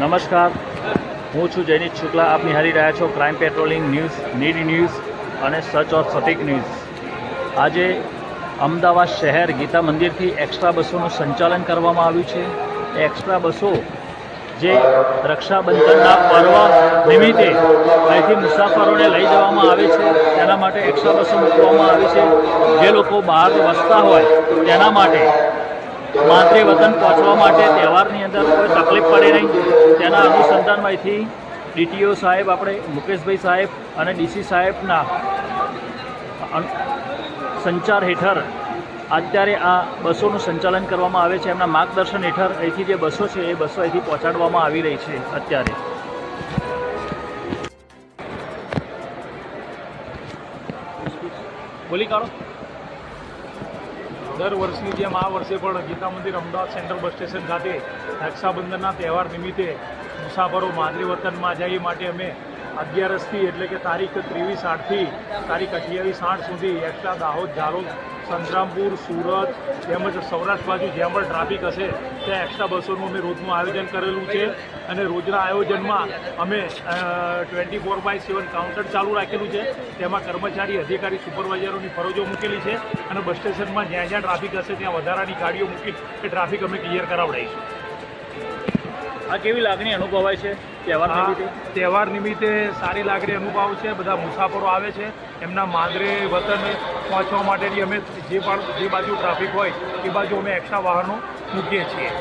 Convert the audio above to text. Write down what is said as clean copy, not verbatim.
નમસ્કાર, હું છું જયનીત શુક્લા. આપ નિહાળી રહ્યા છો crime patrolling news, need news અને સચ ઓર સટીક ન્યૂઝ. આજે અમદાવાદ શહેર ગીતા મંદિરથી એક્સ્ટ્રા બસોનું સંચાલન કરવામાં આવ્યું છે. એ એક્સ્ટ્રા બસો જે રક્ષાબંધનના પર્વ નિમિત્તે અહીંથી મુસાફરોને લઈ જવામાં આવે છે, તેના માટે એક્સ્ટ્રા બસો મૂકવામાં આવી છે. જે લોકો બહાર વસતા હોય તેના માટે માતૃ વતન પહોંચવા માટે તહેવારની અંદર કોઈ તકલીફ પડે નહીં, તેના અનુસંધાનમાં અહીંથી ડીટીઓ સાહેબ, આપણે મુકેશભાઈ સાહેબ અને ડીસી સાહેબના સંચાર હેઠળ અત્યારે આ બસોનું સંચાલન કરવામાં આવે છે. એમના માર્ગદર્શન હેઠળ અહીંથી જે બસો છે એ બસો અહીંથી પહોંચાડવામાં આવી રહી છે. અત્યારે બોલી કાઢો. દર વર્ષની જેમ આ વર્ષે પણ ગીતા મંદિર અમદાવાદ સેન્ટ્રલ બસ સ્ટેશન ખાતે રક્ષાબંધનના તહેવાર નિમિત્તે મુસાફરો માદરે વતનમાં જાય માટે અમે 11થી એટલે કે તારીખ 23/8થી તારીખ 28/8 સુધી એક્સ્ટ્રા દાહોદ, ઝાલોદ, સંતરામપુર, સુરત તેમજ સૌરાષ્ટ્ર બાજુ જ્યાં પણ ટ્રાફિક હશે ત્યાં એક્સ્ટ્રા બસોનું અમે રોજનું આયોજન કરેલું છે. અને રોજના આયોજનમાં અમે 24/7 કાઉન્ટર ચાલુ રાખેલું છે. તેમાં કર્મચારી, અધિકારી, સુપરવાઇઝરોની ફરજો મૂકેલી છે અને બસ સ્ટેશનમાં જ્યાં જ્યાં ટ્રાફિક હશે ત્યાં વધારાની ગાડીઓ મૂકી એ ટ્રાફિક અમે ક્લિયર કરાવડાવીશું. આ કેવી લાગણી અનુભવાય છે તહેવાર નિમિત્તે? સારી લાગણી અનુભવ છે. બધા મુસાફરો આવે છે, એમના માદરે વતન પહોંચવા માટેની અમે જે બાજુ ટ્રાફિક હોય એ બાજુ અમે એક્સ્ટ્રા વાહનો મૂકીએ છીએ.